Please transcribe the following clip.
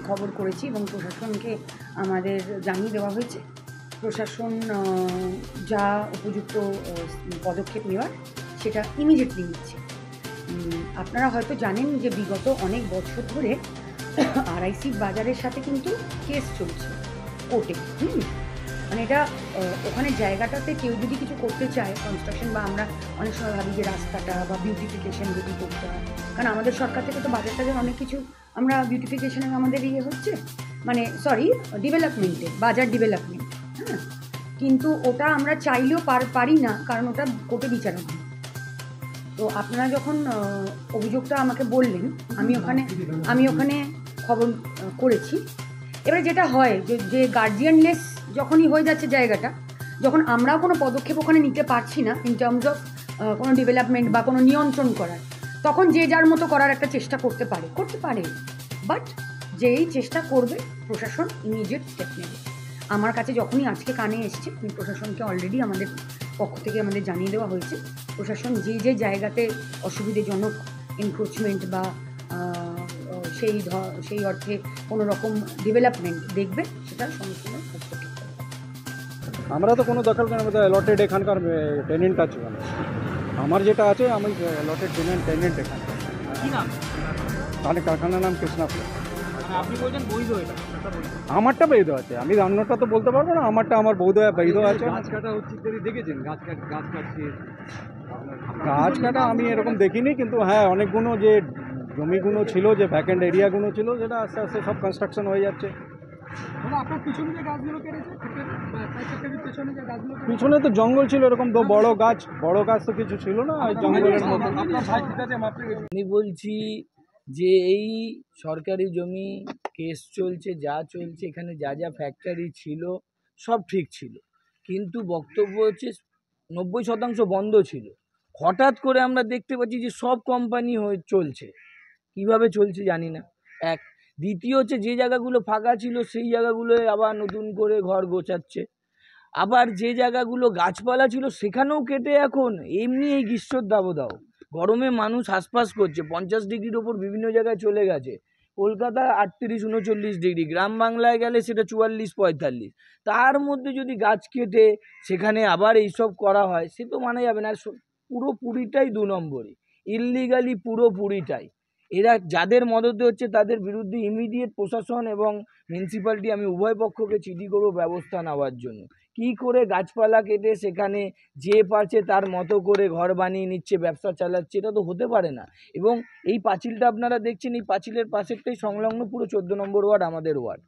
খবর করেছি এবং প্রশাসনকে আমাদের জানিয়ে দেওয়া হয়েছে। প্রশাসন যা উপযুক্ত পদক্ষেপ নেওয়ার সেটা ইমিডিয়েটলি নিচ্ছে। আপনারা হয়তো জানেন যে বিগত অনেক বছর ধরে আরআইসি বাজারের সাথে কিন্তু কেস চলছে কোর্টে। মানে এটা ওখানে জায়গাটাতে কেউ যদি কিছু করতে চায় কনস্ট্রাকশন, বা আমরা অনেক সময় ভাবি যে রাস্তাটা বা বিউটিফিকেশন যদি করতে হয়, কারণ আমাদের সরকার থেকে তো বাজার টাজার অনেক কিছু আমরা বিউটিফিকেশনের আমাদের হচ্ছে, মানে সরি ডেভেলপমেন্টে, বাজার ডেভেলপমেন্ট। হ্যাঁ, কিন্তু ওটা আমরা চাইলেও পারি না, কারণ ওটা কোর্টে বিচারক হয়। তো আপনারা যখন অভিযোগটা আমাকে বললেন, আমি ওখানে খবর করেছি। এবারে যেটা হয় যে গার্জিয়ানলেস যখনই হয়ে যাচ্ছে জায়গাটা, যখন আমরাও কোনো পদক্ষেপ ওখানে নিতে পারছি না ইন টার্মস অফ কোনো ডেভেলপমেন্ট বা কোনো নিয়ন্ত্রণ করার, তখন যে যার মতো করার একটা চেষ্টা করতে পারে। বাট যেই চেষ্টা করবে প্রশাসন ইমিডিয়েট স্টেপ নেবে। আমার কাছে যখনই আজকে কানে এসছে, প্রশাসনকে অলরেডি আমাদের পক্ষ থেকে আমাদের জানিয়ে দেওয়া হয়েছে, প্রশাসন যে জায়গাতে অসুবিধাজনক এনক্রোচমেন্ট বা সেই অর্থে কোনো রকম ডেভেলপমেন্ট দেখবে, সেটা সমস্ত হস্তক্ষেপ করবে। আমরা তো কোনো দখল করি না, লটেড এখানকার টেনেন্ট আছে। আমার যেটা আছে আমি লটেড টেনেন্ট এখানে। তাহলে কারখানার নাম কৃষ্ণাপুর। আপনি বলছেন বৈধ, এটা আমারটা বৈধ আছে, আমি অন্যটা তো বলতে পারবো না। আমারটা আমার বৈধ আছে। গাছ কাটা হচ্ছে দেখেছেন? গাছ কাটছে, গাছ কাটা আমি এরকম দেখিনি, কিন্তু হ্যাঁ অনেকগুলো যে জমিগুলো ছিল, যে ভ্যাকেন্ট এরিয়াগুলো ছিল, যেটা আস্তে আস্তে সব কনস্ট্রাকশন হয়ে যাচ্ছে। আপনার পিছনে যে গাছগুলো কেটেছে, পিছনে যে গাছগুলো, পিছনে তো জঙ্গল ছিল, এরকম তো বড় গাছ তো কিছু ছিল না, ওই জঙ্গলের মতো। আমি বলছি যে এই সরকারি জমি কেস চলছে, যা চলছে, এখানে যা ফ্যাক্টরি ছিল সব ঠিক ছিল, কিন্তু বক্তব্য হচ্ছে 90% বন্ধ ছিল। হঠাৎ করে আমরা দেখতে পাচ্ছি যে সব কোম্পানি চলছে। কিভাবে চলছে জানি না। এক, দ্বিতীয় হচ্ছে যে জায়গাগুলো ফাঁকা ছিল সেই জায়গাগুলোয় আবার নতুন করে ঘর গোছাচ্ছে। আবার যে জায়গাগুলো গাছপালা ছিল সেখানেও কেটে এখন এমনি এই গ্রীষ্মর দাবদাহ গরমে মানুষ হাঁসফাঁস করছে। 50 ডিগ্রির ওপর বিভিন্ন জায়গায় চলে গেছে। কলকাতা 38-39 ডিগ্রি, গ্রাম বাংলায় গেলে সেটা 44-45। তার মধ্যে যদি গাছ কেটে সেখানে আবার এইসব করা হয়, সে তো মানা যাবে না। আর পুরোপুরিটাই 2 নম্বরই, ইললিগালি পুরোপুরিটাই। এরা যাদের মদতে হচ্ছে তাদের বিরুদ্ধে ইমিডিয়েট প্রশাসন এবং মিউনিসিপ্যালিটি, আমি উভয় পক্ষকে চিঠি করবো ব্যবস্থা নেওয়ার জন্য। কি করে গাছপালা কেটে সেখানে যে পারছে তার মতো করে ঘর বানিয়ে নিচ্ছে, ব্যবসা চালাচ্ছে, এটা তো হতে পারে না। এবং এই পাঁচিলটা আপনারা দেখছেন, এই পাঁচিলের পাশেরটাই সংলগ্ন পুরো 14 নম্বর ওয়ার্ড, আমাদের ওয়ার্ড।